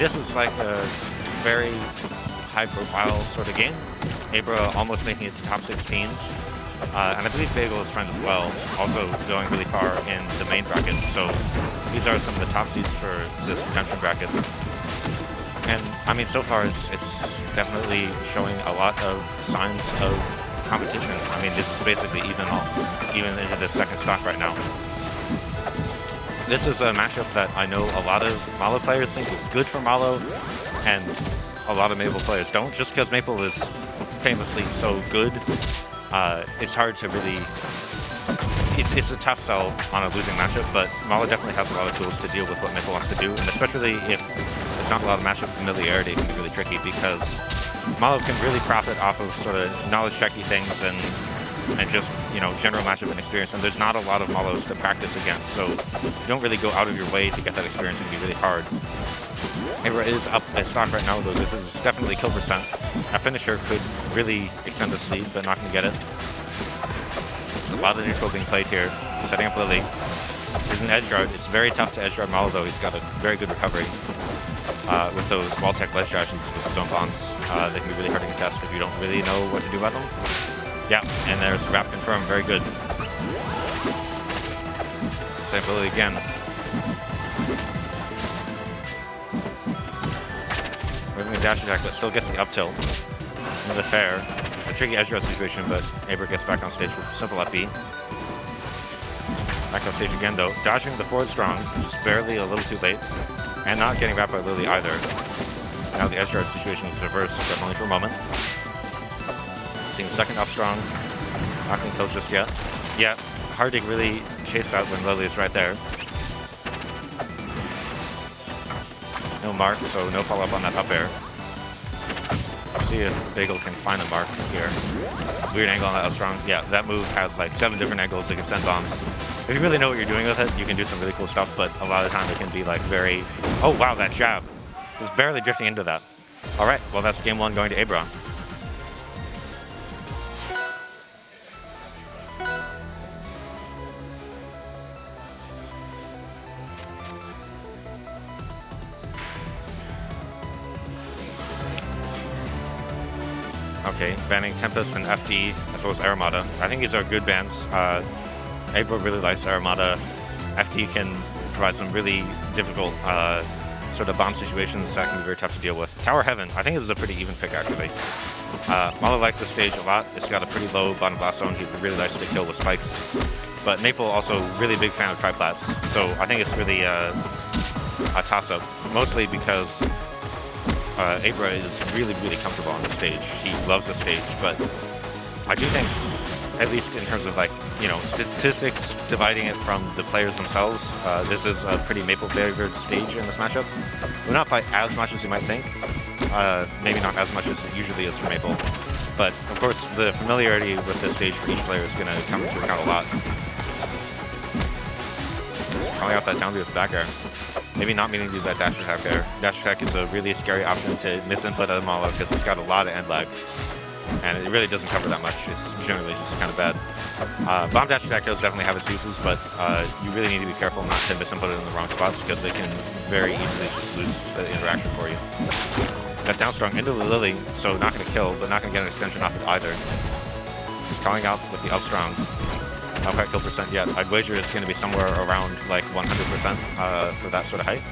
this is like a very high-profile sort of game. Abruh almost making it to top 16. And I believe Bagel is friend as well, also going really far in the main bracket. So these are some of the top seeds for this redemption bracket. And I mean, so far it's definitely showing a lot of signs of competition. I mean, this is basically even into the second stock right now. This is a matchup that I know a lot of Mollo players think is good for Mollo, and a lot of Maypul players don't, just because Maypul is famously so good. It's hard to really... It's a tough sell on a losing matchup, but Mollo definitely has a lot of tools to deal with what Maypul wants to do, and especially if there's not a lot of matchup familiarity, it can be really tricky, because Mollo can really profit off of sort of knowledge-checky things and just, you know, general matchup and experience, and there's not a lot of Mollos to practice against, so you don't really go out of your way to get that experience. It can be really hard. Abruh is up a stock right now, though. This is definitely kill percent. A finisher could really extend this lead, but not going to get it. There's a lot of neutral being played here. Setting up Lily. There's an edge guard. It's very tough to edge guard Mollo, though. He's got a very good recovery. With those wall tech ledge dodges with zone bombs, they can be really hard to contest if you don't really know what to do about them. Yeah, and there's wrap confirmed. Very good. Same Lily again. Moving a dash attack, but still gets the up tilt. Another fair. It's a tricky edge guard situation, but Abruh gets back on stage with a simple up B. Back on stage again, though. Dodging the forward strong, just barely a little too late. And not getting wrapped by Lily either. Now the edge guard situation is reversed, but only for a moment. Seeing the second up strong. Not getting kills just yet. Yeah, hard to really chase out when Lily is right there. No mark, so no follow-up on that up air. Let's see if Bagel can find a mark here. Weird angle on that up strong. Yeah, that move has like 7 different angles that can send bombs. If you really know what you're doing with it, you can do some really cool stuff, but a lot of the time it can be like very... Oh wow, that jab. Just barely drifting into that. Alright, well that's game 1 going to Abruh. Okay, banning Tempest and FD as well as Armada. I think these are good bans. Abruh really likes Armada. FD can provide some really difficult sort of bomb situations that can be very tough to deal with. Tower Heaven, I think this is a pretty even pick actually. Mollo likes this stage a lot. It's got a pretty low bottom blast zone. He really likes to kill with spikes. But Maypul also really big fan of triplats. So I think it's really a toss-up, mostly because Abruh is really, really comfortable on the stage. He loves the stage, but I do think, at least in terms of like, you know, statistics, dividing it from the players themselves, this is a pretty Maypul favored stage in this matchup. We're not by as much as you might think. Maybe not as much as it usually is for Maypul. But, of course, the familiarity with this stage for each player is going to come into account a lot. Calling out that down B with the back air. Maybe not meaning to do that dash attack there. Dash attack is a really scary option to misinput at Mollo because it's got a lot of end lag. And it really doesn't cover that much. It's generally just kind of bad. Bomb dash attack does definitely have its uses, but you really need to be careful not to misinput it in the wrong spots because they can very easily just lose the interaction for you. That down strong into the Lily, so not going to kill, but not going to get an extension off it either. Just calling out with the up strong. Not quite kill percent yet. I'd wager it's going to be somewhere around like 100% for that sort of height.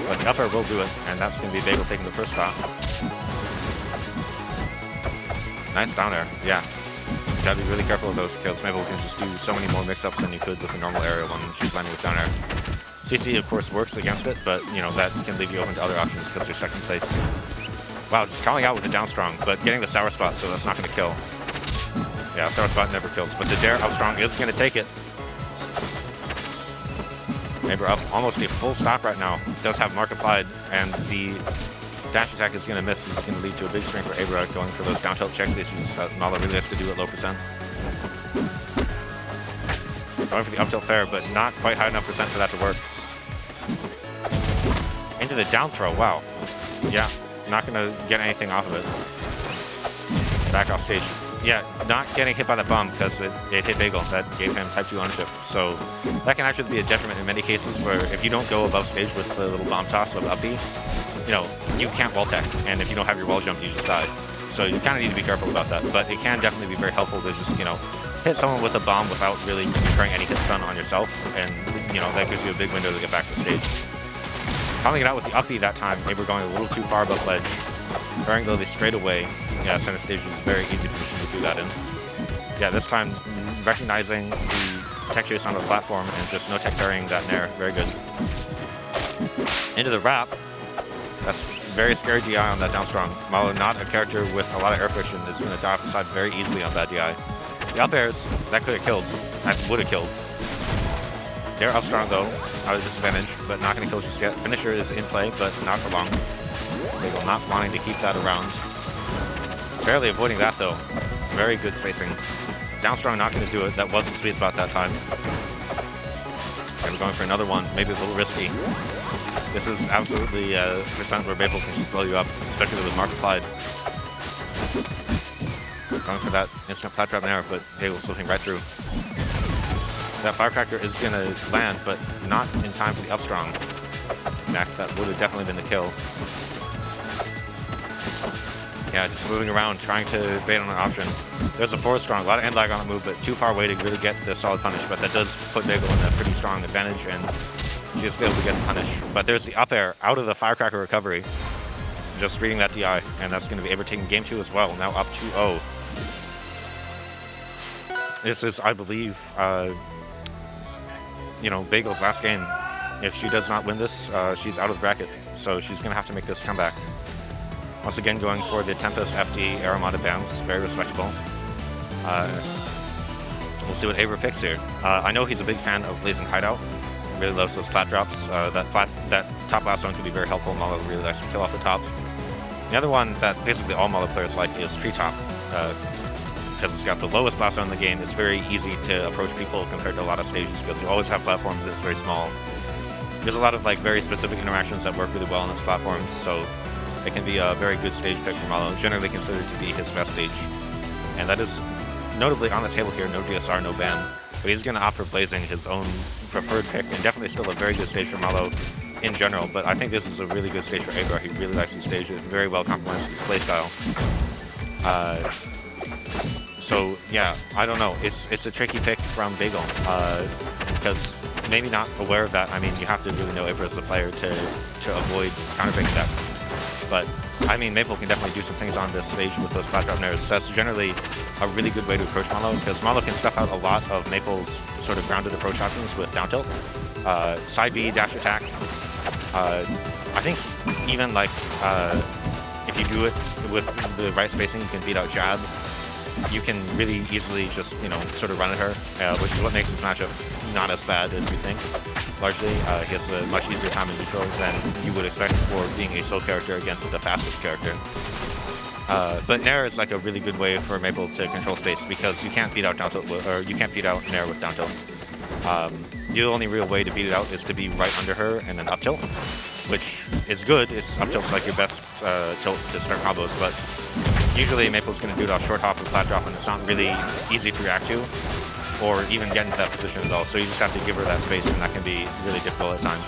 But the up air will do it, and that's going to be Bagel taking the first stop. Nice down air, yeah. Gotta be really careful of those kills. Maypul can just do so many more mix-ups than you could with a normal aerial one. She's landing with down air. CC, of course, works against it, but, you know, that can leave you open to other options because you're second place. Wow, just calling out with the down strong, but getting the sour spot, so that's not going to kill. Yeah, sour spot never kills, but the dare up strong is going to take it. Abruh up almost a full stop right now. Does have mark applied, and the dash attack is going to miss. It's going to lead to a big string for Abruh going for those down tilt check stations that Mollo really has to do at low percent. Going for the up tilt fair, but not quite high enough percent for that to work. Into the down throw, wow. Yeah, not going to get anything off of it. Back off stage. yeah, not getting hit by the bomb because it hit Bagel. That gave him type 2 ownership. So that can actually be a detriment in many cases where if you don't go above stage with the little bomb toss of up B, you know, you can't wall tech. And if you don't have your wall jump, you just die. So you kind of need to be careful about that. But it can definitely be very helpful to just, you know, hit someone with a bomb without really incurring any hit stun on yourself. And, you know, that gives you a big window to get back to stage. Calling it out with the up B that time, maybe we're going a little too far above ledge. Bearing literally straight away. Yeah, center stage is a very easy position to do that in. Yeah, this time recognizing the tech chase on the platform and just no tech parrying that nair. Very good. Into the wrap. That's very scary DI on that down strong. Mollo, not a character with a lot of air friction, is going to die off the side very easily on that DI. The up airs, that could have killed. That would have killed. They're up strong though, out of disadvantage, but not going to kill just yet. Finisher is in play, but not for long. Bagel not wanting to keep that around. Barely avoiding that though. Very good spacing. Down strong not going to do it. That was the sweet spot that time. And we're going for another one, maybe a little risky. This is absolutely a percent where Maypul can just blow you up, especially with Mark applied. Going for that instant flat drop nair, but Bagel slipping right through. That firecracker is going to land, but not in time for the up strong. That would have definitely been the kill. Yeah, just moving around, trying to bait on an option. There's a forward strong, a lot of end lag on the move, but too far away to really get the solid punish. But that does put Bagel in a pretty strong advantage, and she's able to get the punish. But there's the up air out of the firecracker recovery. Just reading that DI, and that's going to be Abruh taking game 2 as well. Now up 2-0. This is, I believe, you know, Bagel's last game. If she does not win this, she's out of the bracket. So she's going to have to make this comeback. Once again, going for the Tempest FD Aromata bans. Very respectable. We'll see what Abruh picks here. I know he's a big fan of Blazing Hideout. Really loves those plat drops. That top last zone can be very helpful. Mollo really likes to kill off the top. The other one that basically all Mollo players like is Treetop. Because it's got the lowest blast zone in the game. It's very easy to approach people compared to a lot of stages because you always have platforms that's very small. There's a lot of like very specific interactions that work really well on those platforms, so it can be a very good stage pick for Mollo, generally considered to be his best stage. And that is notably on the table here, no DSR, no ban. But he's going to opt for Blazing, his own preferred pick, and definitely still a very good stage for Mollo in general. But I think this is a really good stage for Abruh. He really likes the stage. It very well complements his playstyle. So yeah, I don't know. It's a tricky pick from Bagel because maybe not aware of that. I mean, you have to really know Abruh as a player to avoid counterpicking that. But I mean, Maypul can definitely do some things on this stage with those flat drop nairs. That's generally a really good way to approach Mollo because Mollo can stuff out a lot of Maypul's sort of grounded approach options with down tilt, side B, dash attack. I think even like if you do it with the right spacing, you can beat out jab. You can really easily just, you know, sort of run at her, which is what makes this matchup not as bad as you think. Largely, he has a much easier time in neutral than you would expect for being a slow character against the fastest character. But Nair is like a really good way for Maypul to control space because you can't beat out down tilt, or you can't beat out Nair with down tilt. The only real way to beat it out is to be right under her and then up tilt, which is good. Up tilt's like your best tilt to start combos, but usually Maypul's going to do it off short hop or flat drop, and it's not really easy to react to, or even get into that position at all. So you just have to give her that space, and that can be really difficult at times.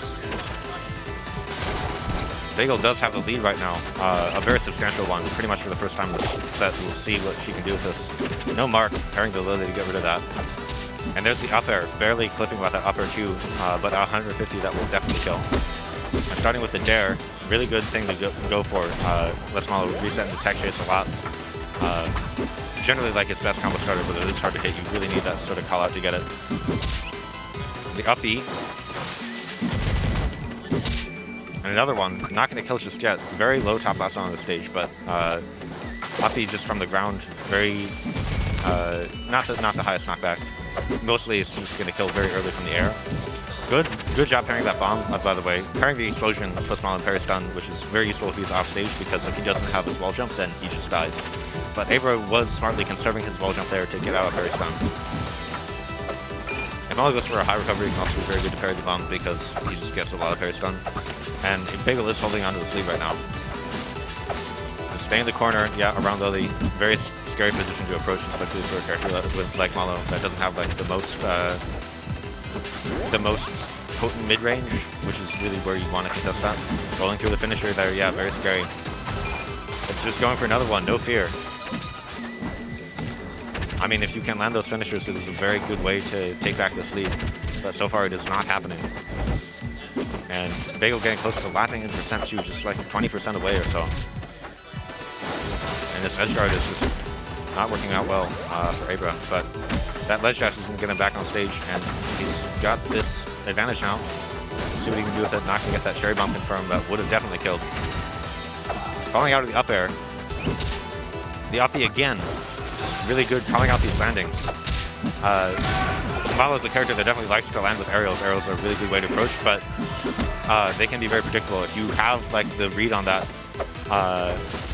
Bagel does have the lead right now, a very substantial one, pretty much for the first time in the set. We'll see what she can do with this. No mark, pairing the Lily to get rid of that. And there's the up air, barely clipping about that up air too, but 150 that will definitely kill. And starting with the dare, really good thing to go for. Lets Mollo reset into tech chase a lot. Generally like its best combo starter, but it is hard to hit. You really need that sort of call out to get it. The up E. And another one, not going to kill just yet. Very low top last on the stage, but up E just from the ground, very not the highest knockback. Mostly it's just going to kill very early from the air. Good job pairing that bomb, by the way. Pairing the explosion puts Mollo in parry stun, which is very useful if he's off stage, because if he doesn't have his wall jump, then he just dies. But Abruh was smartly conserving his wall jump there to get out of parry stun. If Mollo goes for a high recovery, it can also be very good to parry the bomb because he just gets a lot of parry stun. And Bagel is holding onto the sleeve right now. stay in the corner, yeah, around Lily. Very scary position to approach, especially for a character with like Mollo that doesn't have like the most potent mid-range, which is really where you want to contest that. Rolling through the finisher there, yeah, very scary. It's just going for another one, no fear. I mean, if you can land those finishers, it is a very good way to take back this lead, but so far it is not happening. And Bagel getting close to lapping in percent to just like 20% away or so. And this edge guard is just not working out well for Abruh, but that ledge dash is going to get him back on stage, and he's got this advantage now. Let's see what he can do with it. Not going to get that cherry bomb confirmed, but would have definitely killed. Falling out of the up air. The uppy again. Just really good calling out these landings. Mollo is a character that definitely likes to land with aerials. Aerials are a really good way to approach, but they can be very predictable. If you have like the read on that,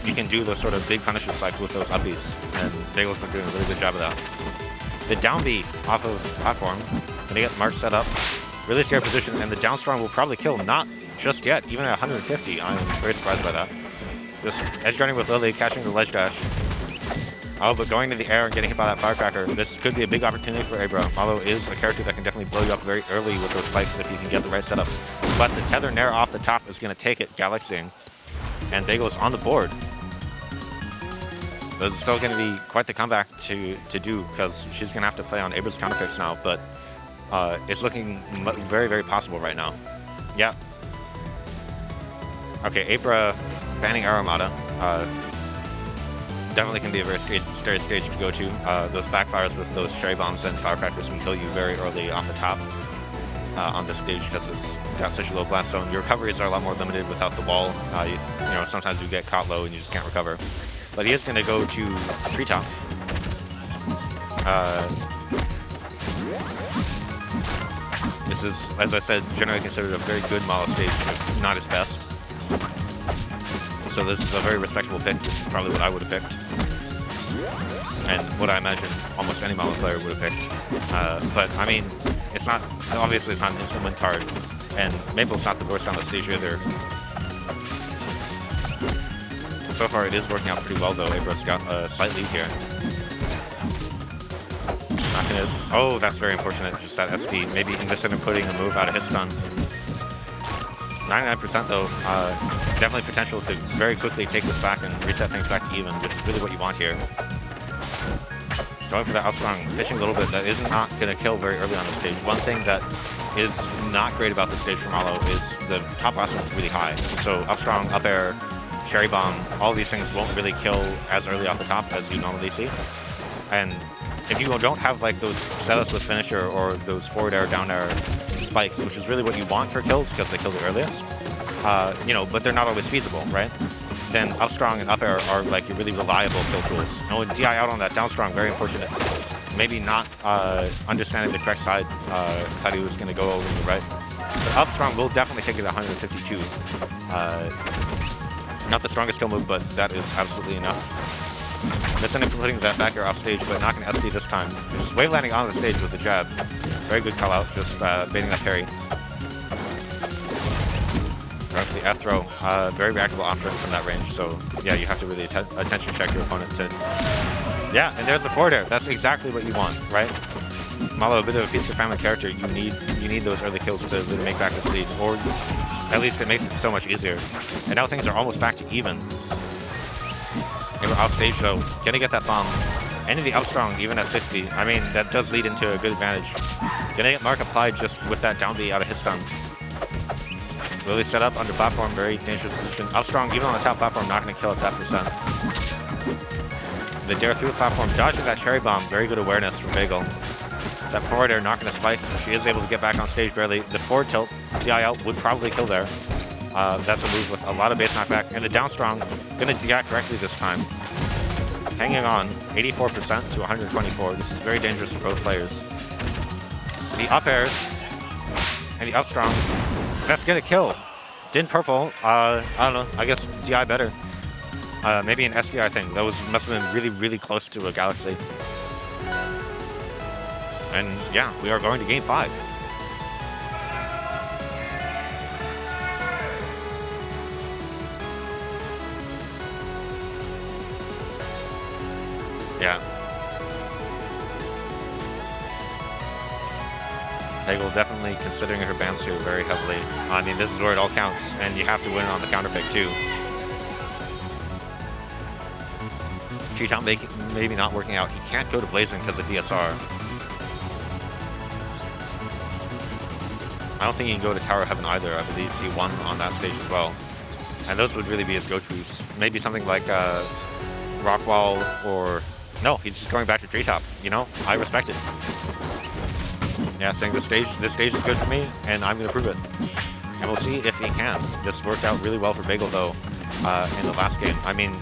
you can do those sort of big punishes like with those uppies, and Bagel's been doing a really good job of that. The down B off of platform, gonna get March set up. Really scary position, and the down strong will probably kill. Not just yet, even at 150. I'm very surprised by that. Just edge guarding with Lily, catching the ledge dash. Oh, but going to the air and getting hit by that firecracker, this could be a big opportunity for Abruh. Mollo is a character that can definitely blow you up very early with those spikes if you can get the right setup. But the tether nair off the top is going to take it, galaxying. And Bagel is on the board. But it's still going to be quite the comeback to do, because she's going to have to play on Abruh's counter picks now. But it's looking very, very possible right now. Yeah. Okay, Abruh banning Aromata. Definitely can be a very scary stage to go to. Those backfires with those cherry bombs and firecrackers can kill you very early off the top on this stage because it's got such a low blast zone. Your recoveries are a lot more limited without the wall. You know, sometimes you get caught low and you just can't recover. But he is going to go to treetop. This is, as I said, generally considered a very good Mollo stage, if not his best. So this is a very respectable pick. This is probably what I would have picked. And what I imagine almost any Mollo player would have picked. But, I mean, it's not, obviously it's not an instrument card. And Maypul's not the worst on the stage either. So far it is working out pretty well though. Abruh's got a slight lead here. Not gonna, oh, that's very unfortunate. Just that SP. Maybe instead of putting a move out of hit stun. 99% though, definitely potential to very quickly take this back and reset things back to even, which is really what you want here. Going for that outstrong, fishing a little bit, that is not going to kill very early on the stage. One thing that is not great about this stage for Mollo is the top blast is really high. So outstrong, up air, cherry bomb, all these things won't really kill as early off the top as you normally see. And if you don't have like those setups with finisher or those forward air, down air spikes, which is really what you want for kills because they kill the earliest, you know, but they're not always feasible, right? Then up strong and up air are like your really reliable kill tools. No DI out on that down strong, very unfortunate. Maybe not understanding the correct side. Thought he was going to go over to the right. But up strong will definitely take it at 152. Not the strongest kill move, but that is absolutely enough. Missing and putting that back air off stage, but not going to SD this time. Just wave landing on the stage with the jab. Very good call out, just baiting that parry. Right for the F throw. Very reactable option from that range, so yeah, you have to really attention check your opponent to. Yeah, and there's the forward air. That's exactly what you want, right? Mollo, a bit of a feast of famine character. You need those early kills to really make back this lead, or at least it makes it so much easier. And now things are almost back to even. They were off stage though. Gonna get that bomb. Ending the up strong even at 60. I mean, that does lead into a good advantage. Gonna get mark applied just with that down B out of his stun. Really set up under platform, very dangerous position. Up strong even on the top platform, not gonna kill at that percent. The dare through the platform, dodging that cherry bomb, very good awareness from Bagel. That forward air not gonna spike. She is able to get back on stage barely. The forward tilt, DI out would probably kill there. That's a move with a lot of base knockback. And the down strong, gonna DI correctly this time. Hanging on, 84% to 124. This is very dangerous for both players. The up airs and the up strong, that's gonna kill. Din purple, I don't know, I guess DI better. Maybe an SDI thing. That must have been really, really close to a Galaxy. And yeah, we are going to game 5. Yeah. Bagel definitely considering her bans here very heavily. I mean, this is where it all counts, and you have to win on the counter pick too. Cheetah maybe not working out. He can't go to Blazing because of DSR. I don't think he can go to Tower of Heaven either. I believe he won on that stage as well. And those would really be his go-tos. Maybe something like Rockwall or... No, he's just going back to Treetop. You know, I respect it. Yeah, saying this stage is good for me, and I'm going to prove it. And we'll see if he can. This worked out really well for Bagel, though, in the last game. I mean,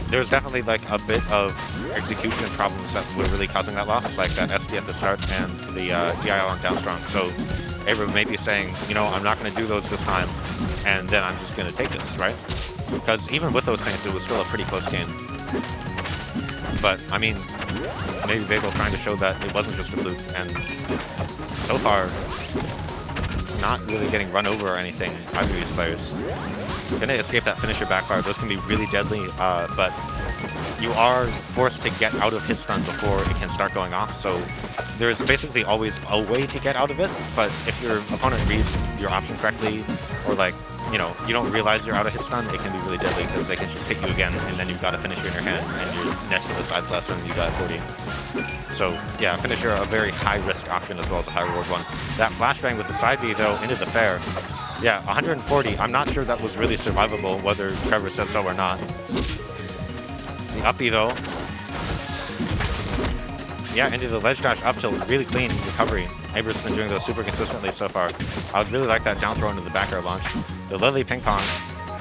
there's definitely like a bit of execution problems that were really causing that loss, like that SD at the start and the DIL on down strong. So abruh may be saying, you know, I'm not going to do those this time, and then I'm just going to take this, right? Because even with those things, it was still a pretty close game. But, I mean, maybe Bagel trying to show that it wasn't just a fluke, and so far, not really getting run over or anything by these players. Gonna escape that finisher backfire. Those can be really deadly, but you are forced to get out of hit stun before it can start going off. So there's basically always a way to get out of it, but if your opponent reads your option correctly, or like, you know, you don't realize you're out of hit stun, it can be really deadly because they can just hit you again, and then you've got a finisher in your hand, and you're next to the side plus, and you got 40. So yeah, finisher a very high risk option as well as a high reward one. That flashbang with the side B though into the fair. Yeah, 140. I'm not sure that was really survivable, whether Trevor said so or not. The up B though. Yeah, into the ledge dash up tilt, really clean recovery. abruh's been doing those super consistently so far. I would really like that down throw into the back air launch. The Lily ping pong,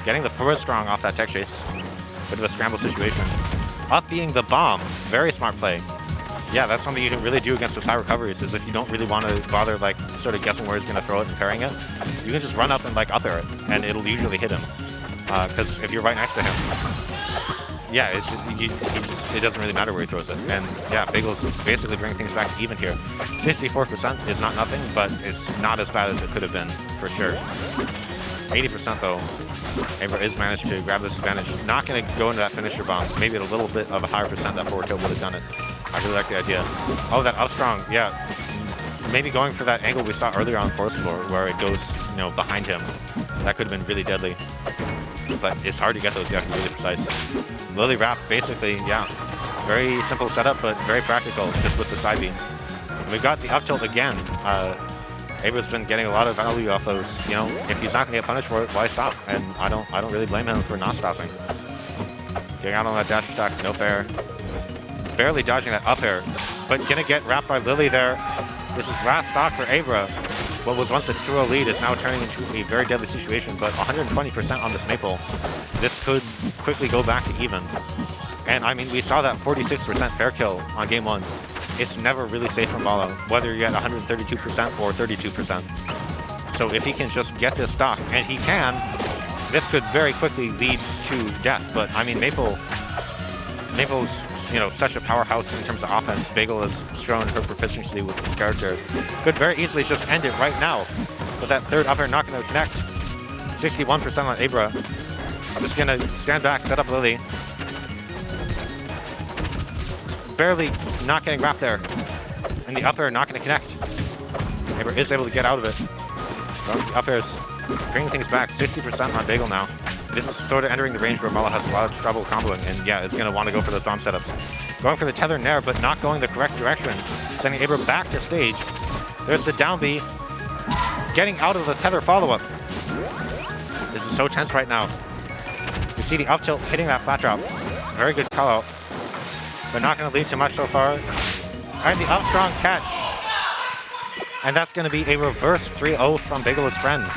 getting the forward strong off that tech chase. Bit of a scramble situation. Up being the bomb, very smart play. Yeah, that's something you can really do against those high recoveries, is if you don't really want to bother like sort of guessing where he's going to throw it and parrying it, you can just run up and like up air it, and it'll usually hit him. Because if you're right next to him, yeah, it doesn't really matter where he throws it. And yeah, Bagel's basically bringing things back even here. 54% is not nothing, but it's not as bad as it could have been, for sure. 80% though. abruh is managed to grab this advantage. Not going to go into that finisher bomb. Maybe at a little bit of a higher percent that forward tilt would have done it. I really like the idea. Oh, that up strong, yeah. Maybe going for that angle we saw earlier on force floor where it goes, you know, behind him. That could have been really deadly. But it's hard to get those guys really precise. Lily wrap, basically, yeah. Very simple setup, but very practical, just with the side B. And we've got the up tilt again. abruh's been getting a lot of value off those. You know, if he's not gonna get punished for it, why stop? And I don't really blame him for not stopping. Getting out on that dash attack, no fair. Barely dodging that up air, but gonna get wrapped by Lily there. This is last stock for abruh. What was once a 2-0 lead is now turning into a very deadly situation, but 120% on this Maypul. This could quickly go back to even. And I mean, we saw that 46% fair kill on game 1. It's never really safe from Mollo, whether you're at 132% or 32%. So if he can just get this stock, and he can, this could very quickly lead to death. But I mean, Maypul's, you know, such a powerhouse in terms of offense. Bagel has shown her proficiency with this character. Could very easily just end it right now. But that third up air not going to connect. 61% on abruh. I'm just going to stand back, set up Lily. Barely not getting wrapped there. And the up air not going to connect. abruh is able to get out of it. Well, the up air is bringing things back. 60% on Bagel now. This is sort of entering the range where Mollo has a lot of trouble comboing, and yeah, it's going to want to go for those bomb setups. Going for the tether nair, but not going the correct direction. Sending abruh back to stage. There's the down B. Getting out of the tether follow-up. This is so tense right now. You see the up tilt hitting that flat drop. Very good call out. But not going to lead to much so far. And the up strong catch. And that's going to be a reverse 3-0 from Bagel's friend.